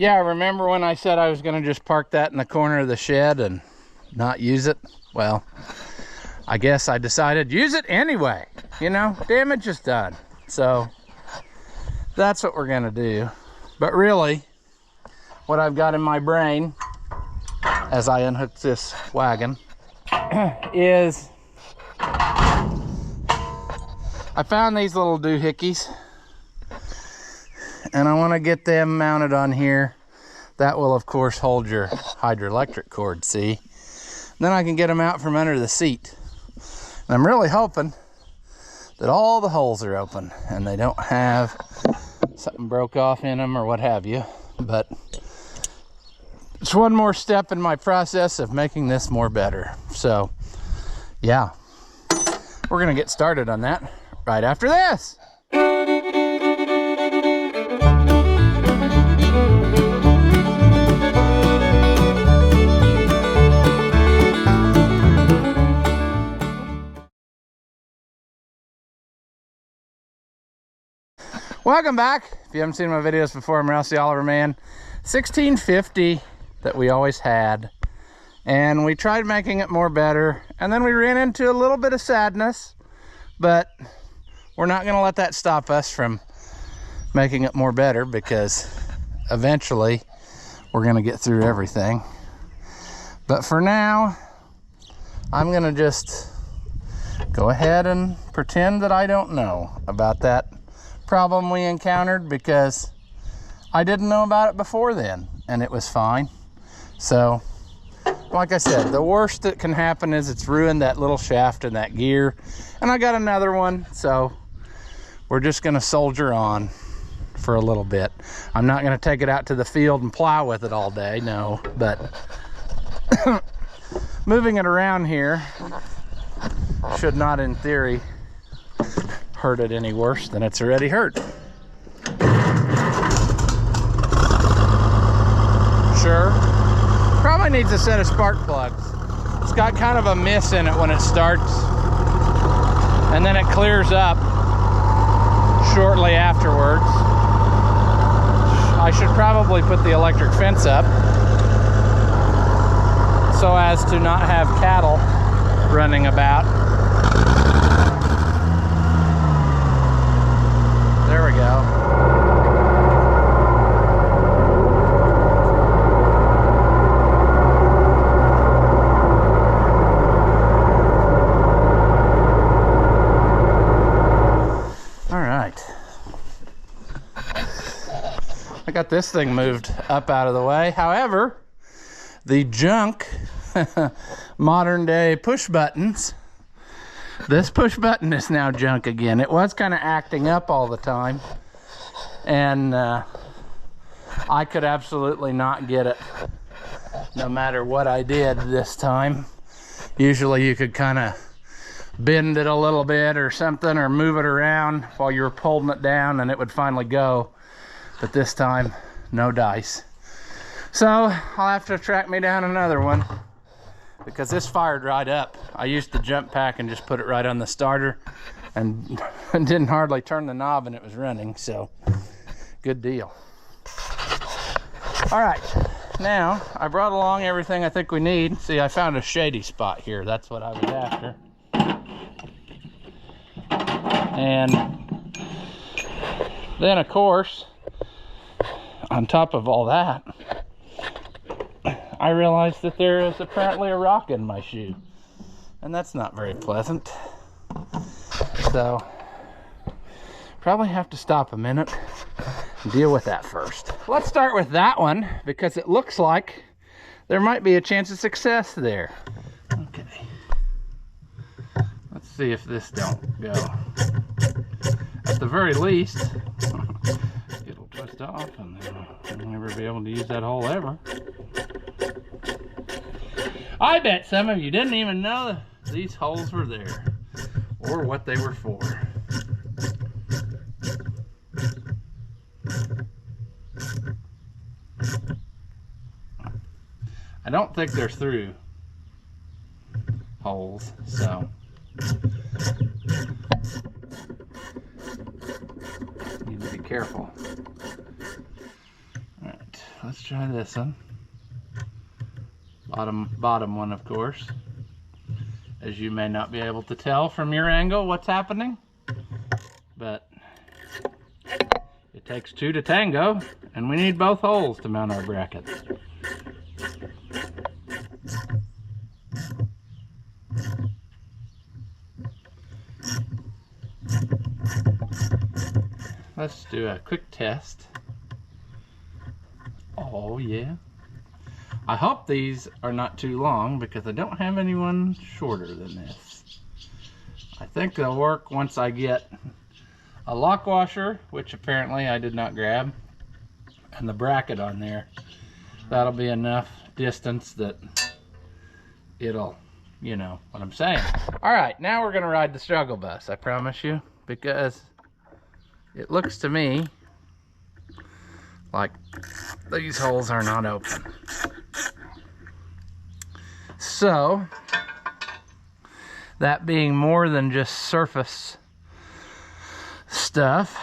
Yeah, remember when I said I was going to just park that in the corner of the shed and not use it? Well, I guess I decided use it anyway. You know, damage is done. So that's what we're going to do. But really, what I've got in my brain as I unhook this wagon is I found these little doohickeys and I want to get them mounted on here. That will of course hold your Hydra-Lectric cord, see? Then I can get them out from under the seat. And I'm really hoping that all the holes are open and they don't have something broke off in them or what have you. But it's one more step in my process of making this more better. So yeah, we're gonna get started on that right after this. Welcome back. If you haven't seen my videos before, I'm Rouse the Oliver Man. 1650 that we always had, and we tried making it more better, and then we ran into a little bit of sadness, but we're not going to let that stop us from making it more better, because eventually we're going to get through everything. But for now, I'm going to just go ahead and pretend that I don't know about that problem we encountered, because I didn't know about it before then and it was fine. So like I said, the worst that can happen is it's ruined that little shaft and that gear, and I got another one, so we're just gonna soldier on for a little bit. I'm not gonna take it out to the field and plow with it all day, no, but moving it around here should not, in theory, hurt it any worse than it's already hurt. Sure, probably needs a set of spark plugs. It's got kind of a miss in it when it starts, and then it clears up shortly afterwards. I should probably put the electric fence up so as to not have cattle running about. There we go. All right. I got this thing moved up out of the way. However, the junk modern day push buttons, this push button is now junk again. It was kind of acting up all the time, and I could absolutely not get it no matter what I did this time. Usually you could kind of bend it a little bit or something, or move it around while you were holding it down and it would finally go. But this time, no dice. So I'll have to track me down another one, because this fired right up. I used the jump pack and just put it right on the starter and didn't hardly turn the knob and it was running, so good deal. All right, now I brought along everything I think we need. See, I found a shady spot here. That's what I was after. And then of course, on top of all that, I realized that there is apparently a rock in my shoe, and that's not very pleasant. So probably have to stop a minute and deal with that first. Let's start with that one, because it looks like there might be a chance of success there. Okay, let's see if this don't go. At the very least, it'll twist off and then we'll never be able to use that hole ever. I bet some of you didn't even know that these holes were there or what they were for. I don't think they're through holes, so need to be careful. All right, let's try this one. Bottom one, of course. As you may not be able to tell from your angle what's happening, but it takes two to tango, and we need both holes to mount our brackets. Let's do a quick test. Oh yeah. I hope these are not too long because I don't have anyone shorter than this. I think they'll work once I get a lock washer, which apparently I did not grab, and the bracket on there. That'll be enough distance that it'll, you know what I'm saying. All right, now we're gonna ride the struggle bus, I promise you, because it looks to me like these holes are not open. So, that being more than just surface stuff,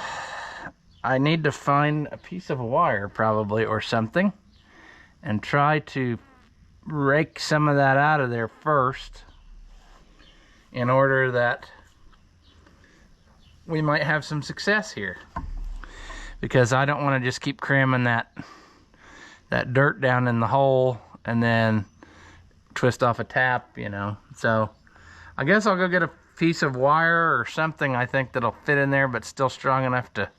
I need to find a piece of wire probably or something and try to rake some of that out of there first in order that we might have some success here, because I don't want to just keep cramming that dirt down in the hole and then twist off a tap, you know. So I guess I'll go get a piece of wire or something I think that'll fit in there but still strong enough to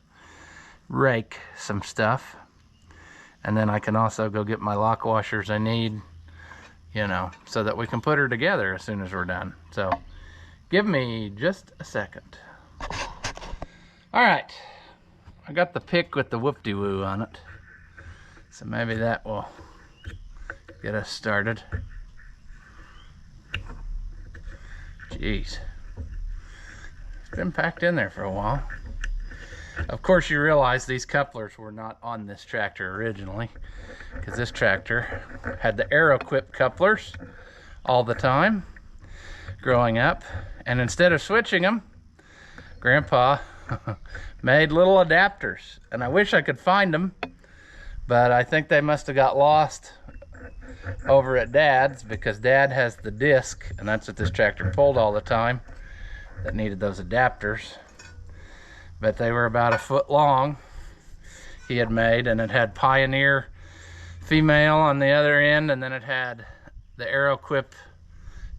rake some stuff, and then I can also go get my lock washers I need, you know, so that we can put her together as soon as we're done. So give me just a second. All right, I got the pick with the whoop-de-woo on it, so maybe that will get us started. Jeez, it's been packed in there for a while. Of course, you realize these couplers were not on this tractor originally, because this tractor had the Aeroquip couplers all the time growing up, and instead of switching them, Grandpa made little adapters, and I wish I could find them, but I think they must have got lost over at Dad's, because Dad has the disc, and that's what this tractor pulled all the time, that needed those adapters. But they were about 1 foot long, he had made, and it had Pioneer female on the other end, and then it had the Aeroquip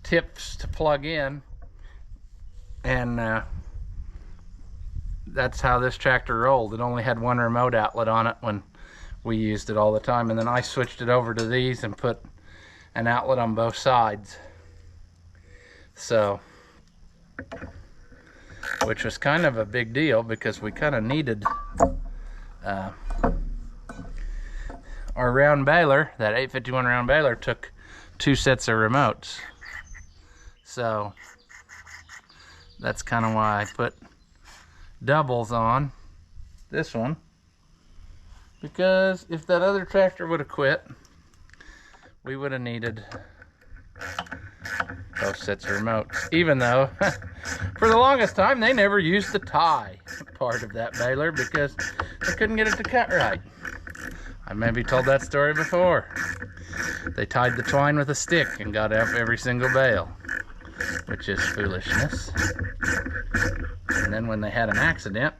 tips to plug in, and that's how this tractor rolled. It only had one remote outlet on it when we used it all the time, and then I switched it over to these and put an outlet on both sides. So, which was kind of a big deal because we kind of needed our round baler. That 851 round baler took 2 sets of remotes, so that's kind of why I put doubles on this one, because if that other tractor would have quit, we would have needed both sets of remotes, even though for the longest time they never used the tie part of that baler because they couldn't get it to cut right. I maybe told that story before. They tied the twine with a stick and got up every single bale, which is foolishness. And then when they had an accident,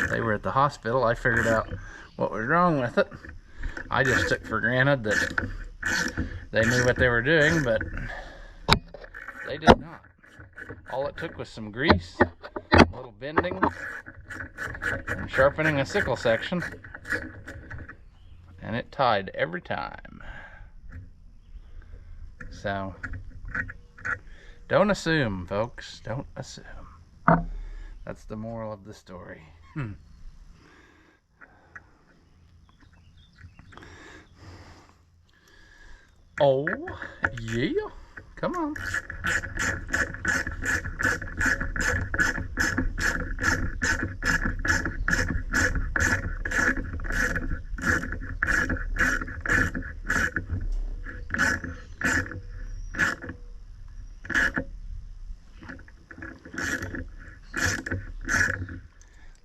they were at the hospital, I figured out what was wrong with it. I just took for granted that they knew what they were doing, but they did not. All it took was some grease, a little bending, and sharpening a sickle section, and it tied every time. So, don't assume, folks. Don't assume. That's the moral of the story. Oh, yeah. Come on.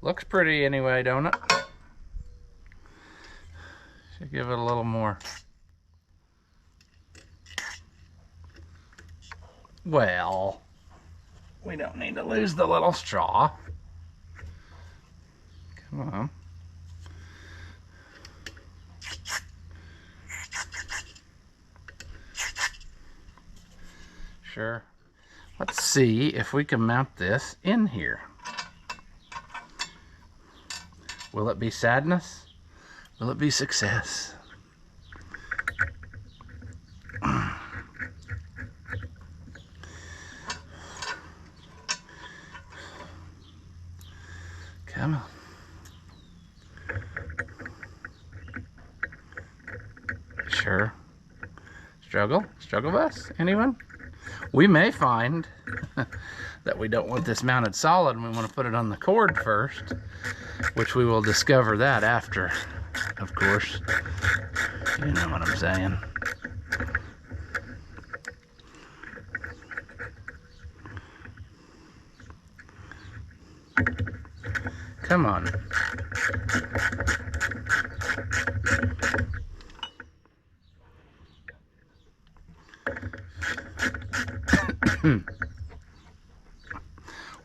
Looks pretty anyway, don't it? Should give it a little more. Well, we don't need to lose the little straw. Come on. Sure. Let's see if we can mount this in here. Will it be sadness? Will it be success? Come on. Sure. Struggle? Struggle bus? Anyone? We may find that we don't want this mounted solid and we want to put it on the cord first, which we will discover that after, of course. You know what I'm saying. Come on.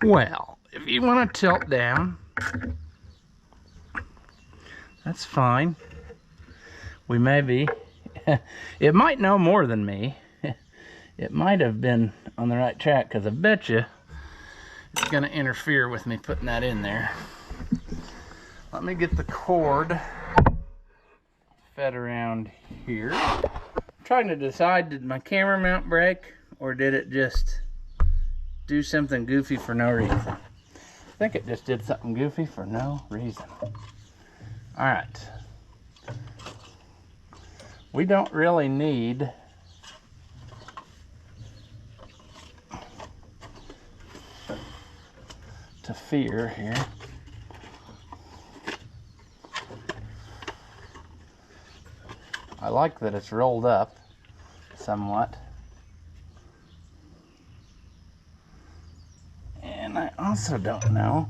Well, if you want to tilt down, that's fine. We may be. It might know more than me. It might have been on the right track, because I bet you it's going to interfere with me putting that in there. Let me get the cord fed around here. I'm trying to decide, did my camera mount break, or did it just do something goofy for no reason? I think it just did something goofy for no reason. All right. We don't really need to fear here. I like that it's rolled up somewhat. And I also don't know.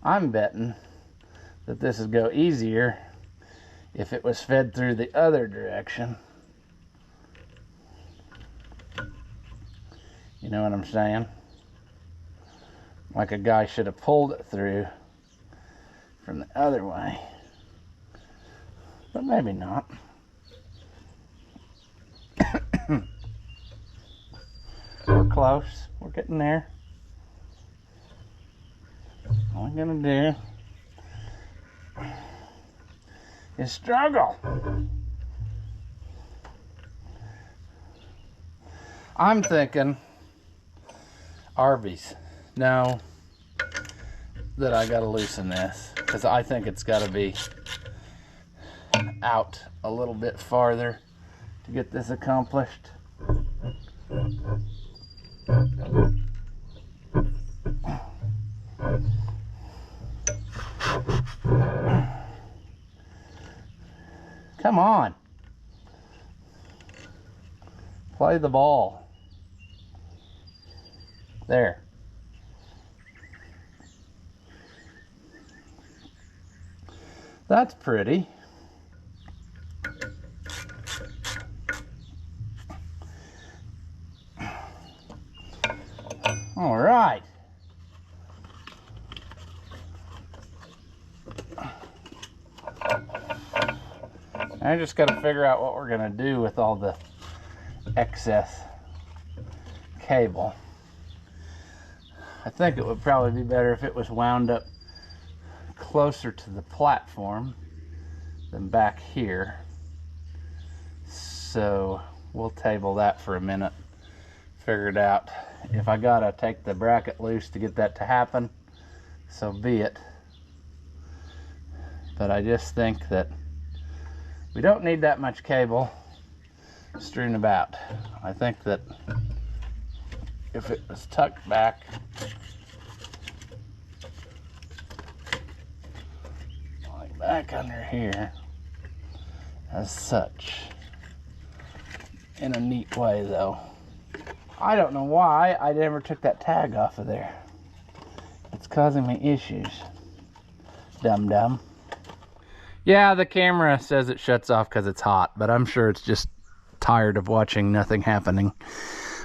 I'm betting that this would go easier if it was fed through the other direction. You know what I'm saying? Like a guy should have pulled it through from the other way. But maybe not. We're close. We're getting there. All I'm gonna do is struggle. I'm thinking Arby's. No, that I gotta loosen this, because I think it's gotta be out a little bit farther to get this accomplished. Come on. Play the ball. There. That's pretty. All right. I just got to figure out what we're going to do with all the excess cable. I think it would probably be better if it was wound up closer to the platform than back here. So we'll table that for a minute, figure it out. If I gotta take the bracket loose to get that to happen, so be it. But I just think that we don't need that much cable strewn about. I think that if it was tucked back like back under here as such, in a neat way though. I don't know why I never took that tag off of there. It's causing me issues. Dum-dum. Yeah, the camera says it shuts off because it's hot, but I'm sure it's just tired of watching nothing happening.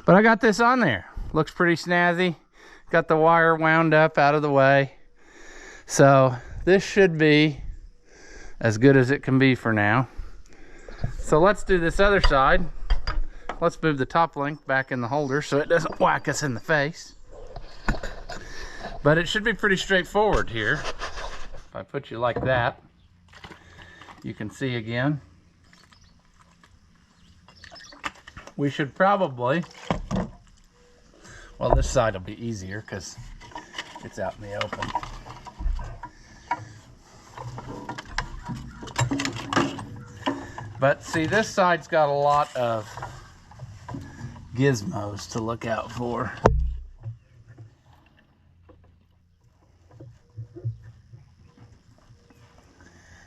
But I got this on there. Looks pretty snazzy. Got the wire wound up out of the way. So this should be as good as it can be for now. So let's do this other side. Let's move the top link back in the holder so it doesn't whack us in the face. But it should be pretty straightforward here. If I put you like that, you can see again. We should probably, well, this side will be easier because it's out in the open. But see, this side's got a lot of gizmos to look out for.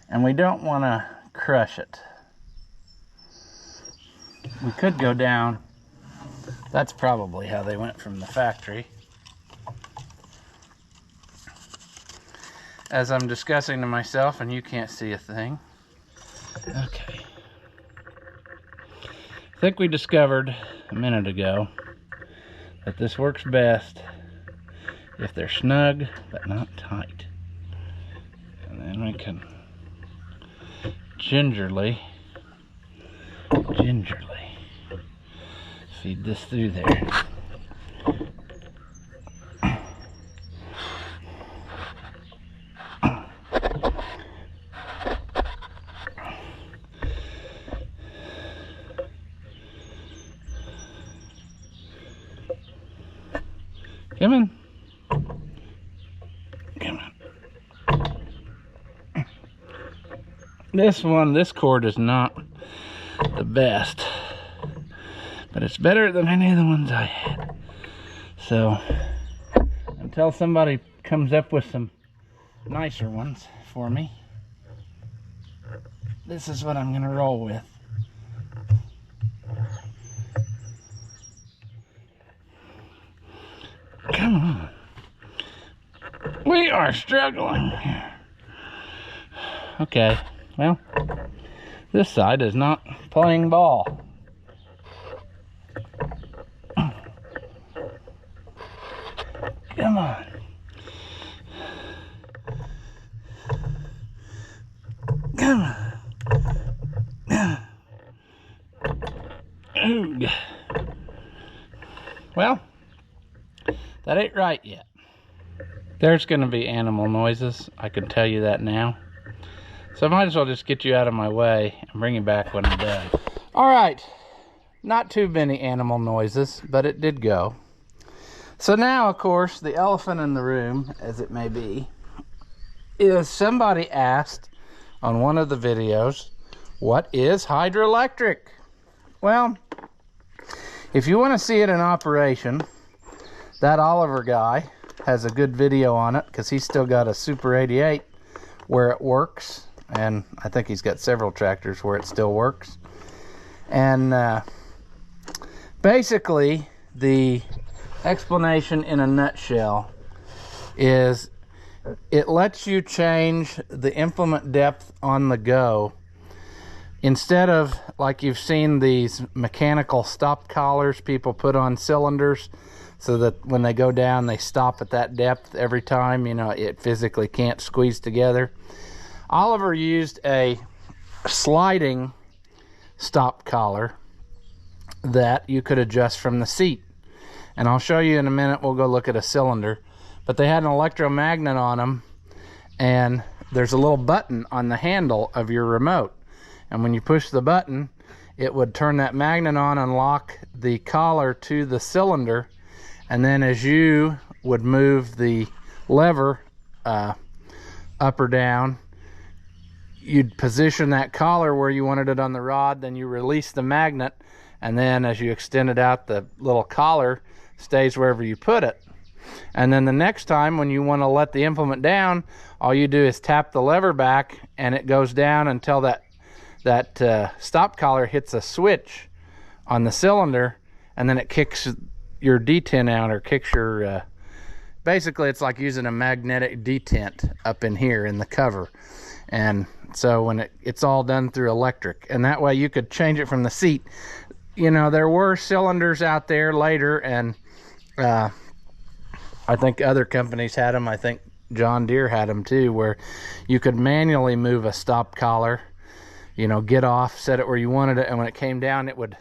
And we don't want to crush it. We could go down. That's probably how they went from the factory. As I'm discussing to myself and you can't see a thing. Okay. I think we discovered a minute ago that this works best if they're snug but not tight. And then we can gingerly feed this through there. Come on. Come on. This cord is not the best, but it's better than any of the ones I had. So until somebody comes up with some nicer ones for me, this is what I'm gonna roll with. Come on. We are struggling here. Okay, well, this side is not playing ball. Come on. Come on. Ooh. Well, that ain't right yet. There's going to be animal noises. I can tell you that now. So I might as well just get you out of my way and bring you back when I'm done. All right. Not too many animal noises, but it did go. So now, of course, the elephant in the room, as it may be, is somebody asked on one of the videos, what is Hydra-Lectric? Well, if you want to see it in operation, that Oliver guy has a good video on it because he's still got a Super 88 where it works, and I think he's got several tractors where it still works. And basically the explanation in a nutshell is it lets you change the implement depth on the go. Instead of, like you've seen these mechanical stop collars people put on cylinders so that when they go down they stop at that depth every time, you know, it physically can't squeeze together. Oliver used a sliding stop collar that you could adjust from the seat, and I'll show you in a minute. We'll go look at a cylinder, but they had an electromagnet on them, and there's a little button on the handle of your remote, and when you push the button it would turn that magnet on and lock the collar to the cylinder, and then as you would move the lever up or down, you'd position that collar where you wanted it on the rod, then you release the magnet, and then as you extend it out, the little collar stays wherever you put it. And then the next time when you want to let the implement down, all you do is tap the lever back and it goes down until that stop collar hits a switch on the cylinder, and then it kicks your detent out, or kicks your basically it's like using a magnetic detent up in here in the cover. And so when it's all done through electric, and that way you could change it from the seat. You know, there were cylinders out there later, and I think other companies had them. I think John Deere had them too, where you could manually move a stop collar, you know, get off, set it where you wanted it, and when it came down, it would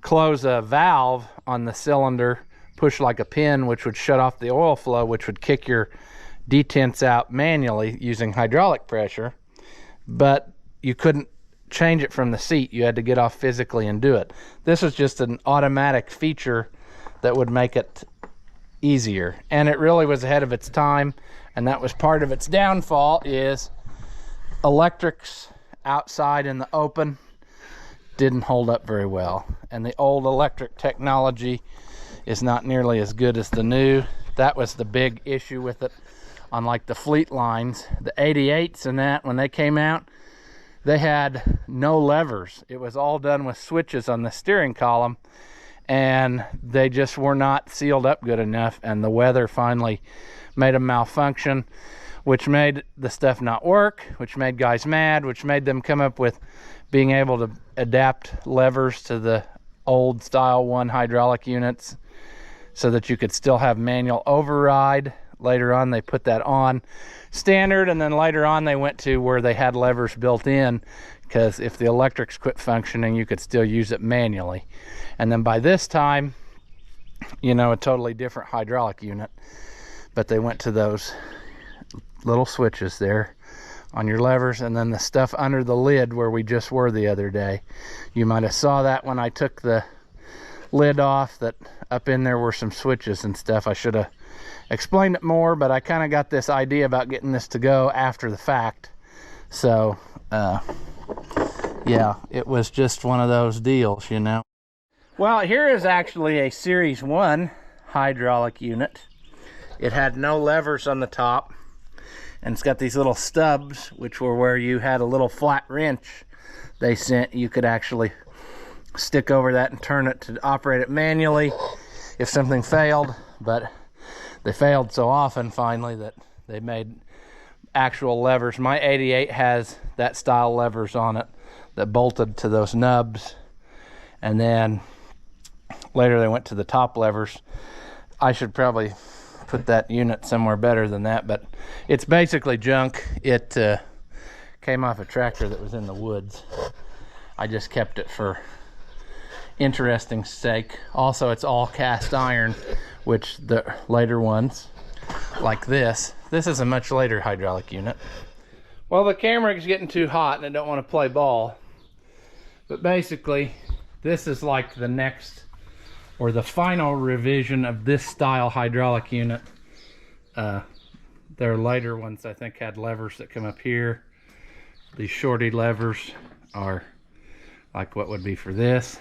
close a valve on the cylinder, push like a pin, which would shut off the oil flow, which would kick your detents out manually using hydraulic pressure. But you couldn't change it from the seat. You had to get off physically and do it. This was just an automatic feature that would make it easier, and it really was ahead of its time. And that was part of its downfall, is electrics outside in the open didn't hold up very well, and the old electric technology is not nearly as good as the new. That was the big issue with it. On like the fleet lines, the 88s and that, when they came out, they had no levers. It was all done with switches on the steering column, and they just were not sealed up good enough, and the weather finally made them malfunction, which made the stuff not work, which made guys mad, which made them come up with being able to adapt levers to the old style 1 hydraulic units so that you could still have manual override. Later on they put that on standard, and then later on they went to where they had levers built in, because if the electrics quit functioning, you could still use it manually. And then by this time, you know, a totally different hydraulic unit, but they went to those little switches there on your levers, and then the stuff under the lid where we just were the other day. You might have saw that when I took the lid off, that up in there were some switches and stuff. I should have explained it more, but I kind of got this idea about getting this to go after the fact. So yeah, it was just one of those deals, you know. Well, here is actually a Series 1 hydraulic unit. It had no levers on the top, and it's got these little stubs, which were where you had a little flat wrench they sent. You could actually stick over that and turn it to operate it manually if something failed. But they failed so often finally that they made actual levers. My 88 has that style levers on it that bolted to those nubs, and then later they went to the top levers. I should probably put that unit somewhere better than that, but it's basically junk. It came off a tractor that was in the woods. I just kept it for interesting sake. Also, it's all cast iron, which the later ones like this is a much later hydraulic unit. Well, the camera is getting too hot and I don't want to play ball, but basically this is like the next or the final revision of this style hydraulic unit. Their later ones I think had levers that come up here. These shorty levers are like what would be for this,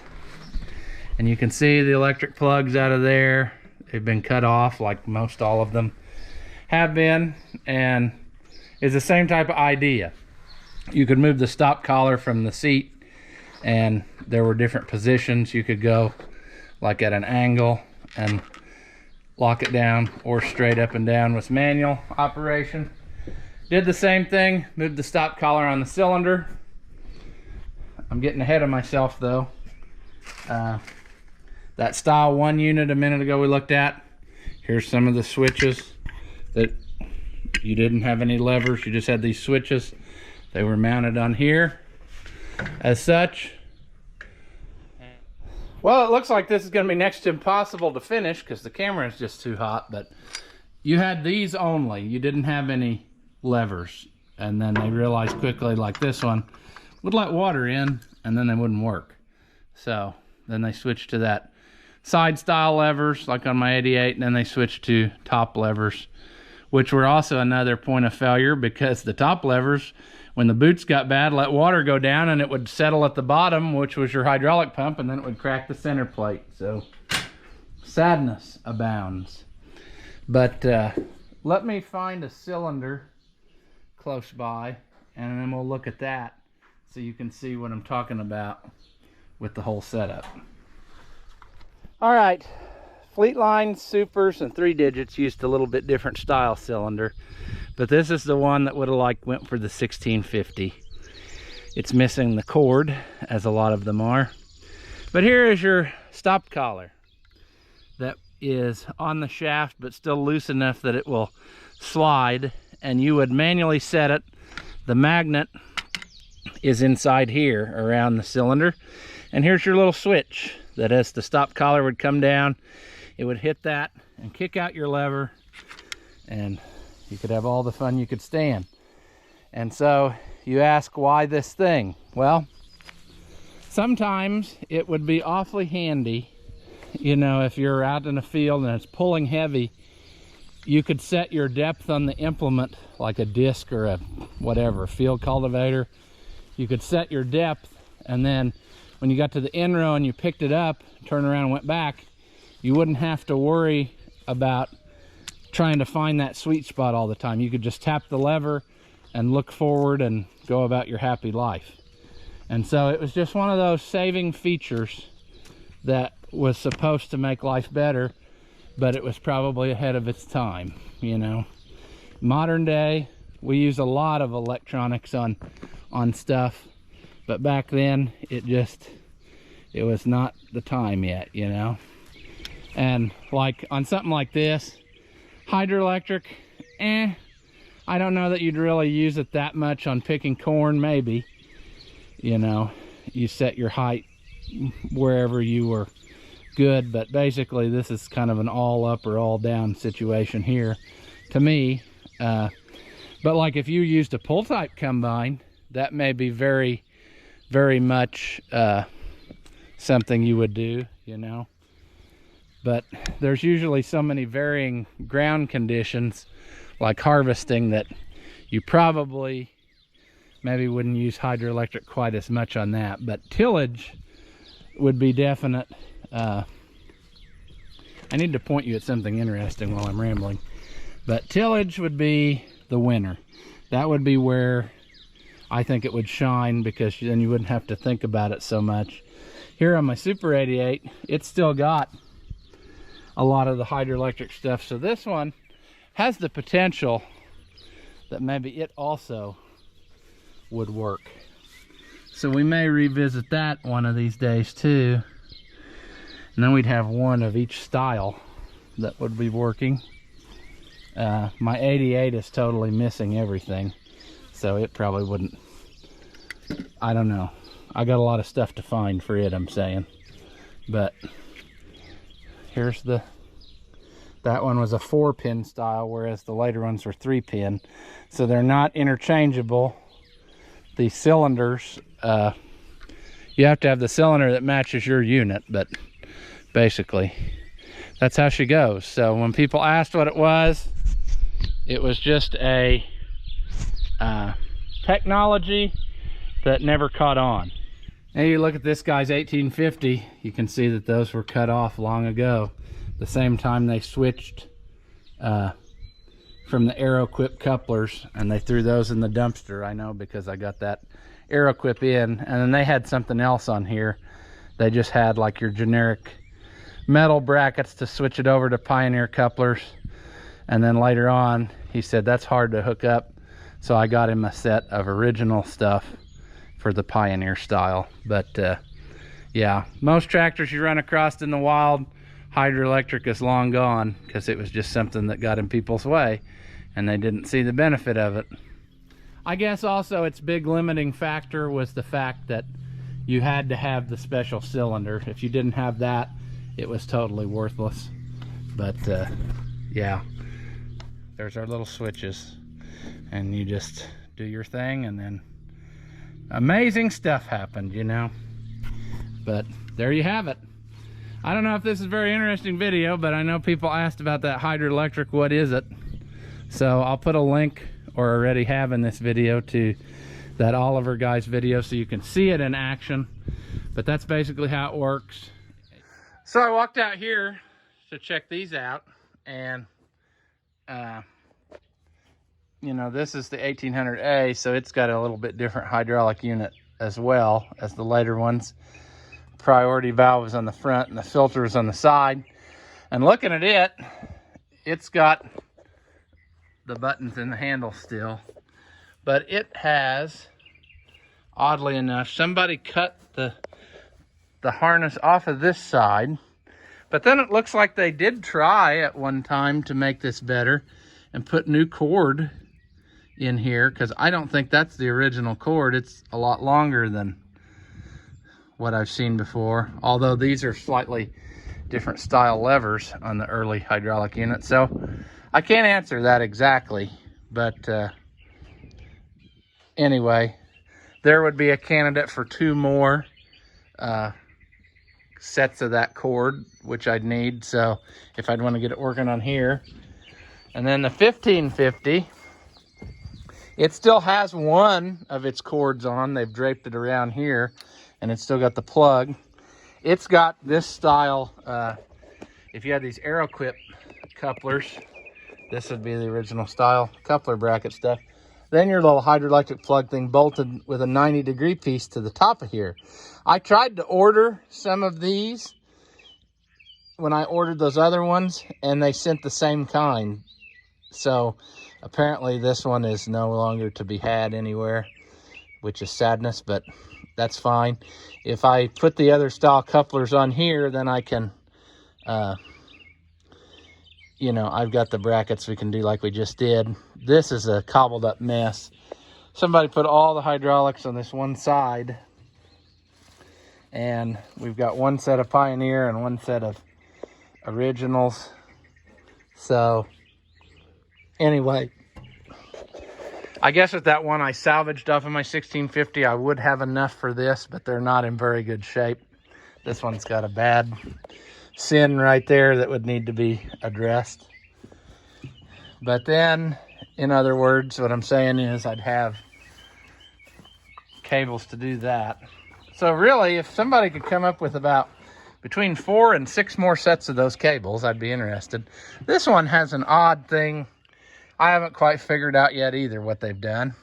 and you can see the electric plugs out of there. They've been cut off, like most all of them have been, and it's the same type of idea. You could move the stop collar from the seat, and there were different positions. You could go like at an angle and lock it down, or straight up and down with manual operation. Did the same thing, moved the stop collar on the cylinder. I'm getting ahead of myself though. That style 1 unit a minute ago we looked at, here's some of the switches that you didn't have any levers, you just had these switches. They were mounted on here as such. Well, it looks like this is going to be next to impossible to finish because the camera is just too hot, but you had these only. You didn't have any levers, and then they realized quickly, like this one would let water in and then they wouldn't work. So then they switched to that side style levers like on my 88, and then they switched to top levers, which were also another point of failure because the top levers, when the boots got bad, let water go down and it would settle at the bottom, which was your hydraulic pump, and then it would crack the center plate. So sadness abounds. But let me find a cylinder close by, and then we'll look at that so you can see what I'm talking about with the whole setup. All right, Fleetline Supers and 3 digits used a little bit different style cylinder, but this is the one that would have went for the 1650. It's missing the cord, as a lot of them are. But here is your stop collar that is on the shaft but still loose enough that it will slide, and you would manually set it. The magnet is inside here around the cylinder, and here's your little switch that, as the stop collar would come down, it would hit that and kick out your lever, and you could have all the fun you could stand. And so you ask, why this thing? Well, sometimes it would be awfully handy, you know, if you're out in a field and it's pulling heavy, you could set your depth on the implement, like a disc or a whatever, field cultivator. You could set your depth, and then when you got to the end row and you picked it up, turned around and went back, you wouldn't have to worry about trying to find that sweet spot all the time. You could just tap the lever and look forward and go about your happy life. And so it was just one of those saving features that was supposed to make life better, but it was probably ahead of its time, you know. Modern day, we use a lot of electronics on stuff, but back then it was not the time yet, you know. And like on something like this, Hydra-Lectric, I don't know that you'd really use it that much on picking corn. Maybe, you know, you set your height wherever you were good, but basically this is kind of an all up or all down situation here to me. But like if you used a pull type combine, that may be very, very much something you would do, you know. But there's usually so many varying ground conditions, like harvesting, that you probably maybe wouldn't use Hydroelectric quite as much on that. But tillage would be definite. I need to point you at something interesting while I'm rambling. But tillage would be the winner. That would be where I think it would shine, because then you wouldn't have to think about it so much. Here on my Super 88, it's still got a lot of the Hydroelectric stuff, so this one has the potential that maybe it also would work. So we may revisit that one of these days too, and then we'd have one of each style that would be working. My 88 is totally missing everything, so it probably wouldn't. I don't know, I got a lot of stuff to find for it, I'm saying. But here's that one was a 4-pin style, whereas the later ones were 3-pin. So they're not interchangeable. The cylinders, you have to have the cylinder that matches your unit, but basically that's how she goes. So when people asked what it was just a technology that never caught on. Now you look at this guy's 1850, you can see that those were cut off long ago. The same time they switched from the Aeroquip couplers, and they threw those in the dumpster. I know, because I got that Aeroquip in, and then they had something else on here. They just had like your generic metal brackets to switch it over to Pioneer couplers. And then later on, he said that's hard to hook up, so I got him a set of original stuff for the Pioneer style. But yeah, most tractors you run across in the wild, Hydroelectric is long gone, because it was just something that got in people's way and they didn't see the benefit of it. I guess also its big limiting factor was the fact that you had to have the special cylinder. If you didn't have that, it was totally worthless. But yeah, there's our little switches, and you just do your thing, and then amazing stuff happened, you know. But there you have it. I don't know if this is a very interesting video, but I know people asked about that Hydroelectric, what is it? So I'll put a link, or already have in this video, to that Oliver guy's video so you can see it in action. But that's basically how it works. So I walked out here to check these out, and you know, this is the 1800A, so it's got a little bit different hydraulic unit as well as the later ones. Priority valve is on the front and the filter is on the side. And looking at it, it's got the buttons in the handle still, but it has, oddly enough, somebody cut the harness off of this side, but then it looks like they did try at one time to make this better and put new cord in here, because I don't think that's the original cord. It's a lot longer than what I've seen before, although these are slightly different style levers on the early hydraulic unit. So I can't answer that exactly, but anyway, there would be a candidate for 2 more sets of that cord, which I'd need, so if I'd want to get it working on here. And then the 1550, it still has one of its cords on. They've draped it around here, and it's still got the plug. It's got this style, if you had these AeroQuip couplers, this would be the original style coupler bracket stuff. Then your little Hydra-Lectric plug thing bolted with a 90-degree piece to the top of here. I tried to order some of these when I ordered those other ones, and they sent the same kind. So apparently this one is no longer to be had anywhere, which is sadness, but that's fine. If I put the other style couplers on here, then I can, you know, I've got the brackets we can do like we just did. This is a cobbled up mess. Somebody put all the hydraulics on this one side, and we've got one set of Pioneer and one set of originals. So anyway, I guess with that one I salvaged off of my 1650, I would have enough for this, but they're not in very good shape. This one's got a bad sin right there that would need to be addressed. But then, in other words, what I'm saying is I'd have cables to do that. So really, if somebody could come up with about between 4 and 6 more sets of those cables, I'd be interested. This one has an odd thing. I haven't quite figured out yet either what they've done.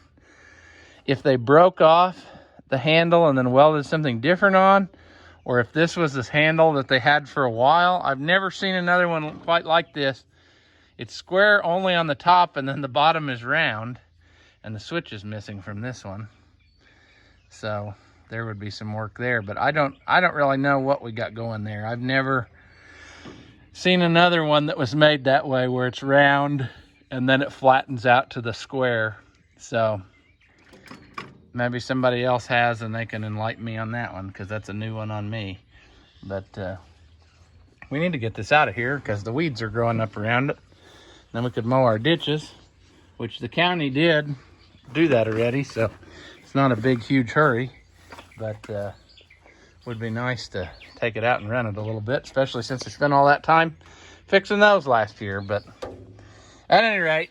If they broke off the handle and then welded something different on, or if this was this handle that they had for a while. I've never seen another one quite like this. It's square only on the top, and then the bottom is round, and the switch is missing from this one. So there would be some work there, but I don't really know what we got going there. I've never seen another one that was made that way, where it's round and then it flattens out to the square. So maybe somebody else has, and they can enlighten me on that one, because that's a new one on me. But we need to get this out of here because the weeds are growing up around it. Then we could mow our ditches, which the county did do that already, so it's not a big, huge hurry. But would be nice to take it out and run it a little bit, especially since I spent all that time fixing those last year. But at any rate,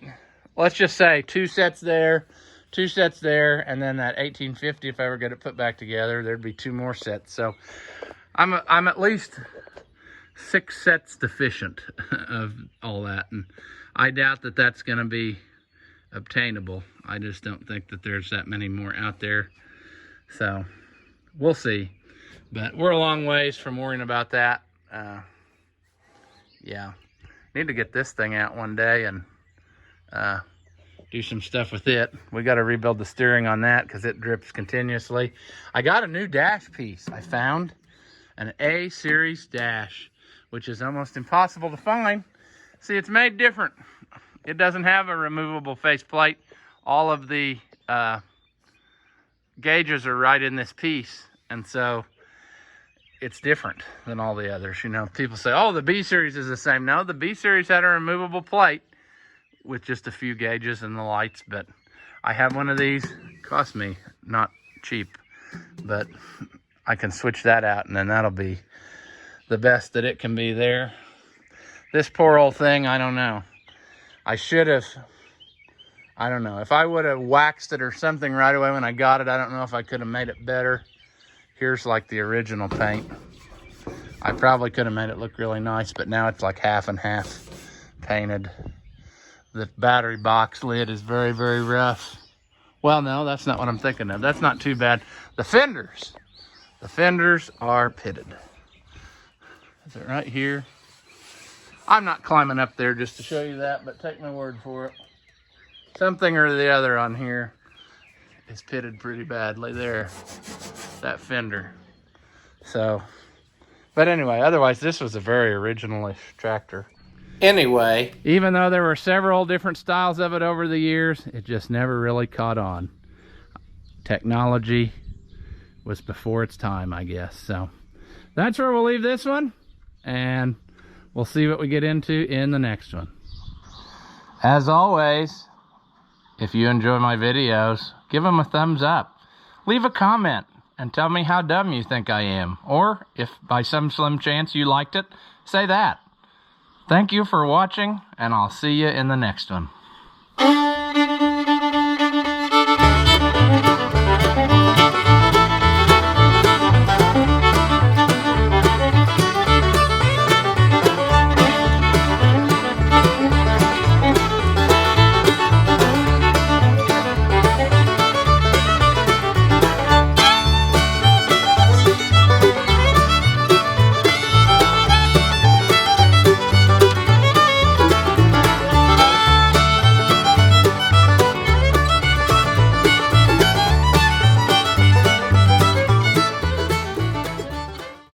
let's just say 2 sets there, 2 sets there, and then that 1850, if I ever get it put back together, there'd be 2 more sets. So I'm at least 6 sets deficient of all that, and I doubt that that's going to be obtainable. I just don't think that there's that many more out there. So we'll see. But we're a long ways from worrying about that. Yeah, need to get this thing out one day and do some stuff with it. We got to rebuild the steering on that because it drips continuously. I got a new dash piece. I found an A series dash, which is almost impossible to find. See, it's made different. It doesn't have a removable faceplate. All of the gauges are right in this piece, and so it's different than all the others. You know, people say, oh, the B series is the same. No, the B series had a removable plate with just a few gauges and the lights, but I have one of these. It cost me not cheap, but I can switch that out, and then that'll be the best that it can be there. This poor old thing, I don't know. I should have, I don't know. If I would have waxed it or something right away when I got it, I don't know if I could have made it better. Here's like the original paint. I probably could have made it look really nice, but now it's like half and half painted. The battery box lid is very, very rough. Well, no, that's not what I'm thinking of. That's not too bad. The fenders are pitted. Is it right here? I'm not climbing up there just to show you that, but take my word for it. Something or the other on here is pitted pretty badly there, that fender. So, but anyway, otherwise this was a very original-ish tractor. Anyway, even though there were several different styles of it over the years, it just never really caught on. Technology was before its time, I guess. So that's where we'll leave this one, and we'll see what we get into in the next one. As always, if you enjoy my videos, give them a thumbs up. Leave a comment and tell me how dumb you think I am. Or, if by some slim chance you liked it, say that. Thank you for watching, and I'll see you in the next one.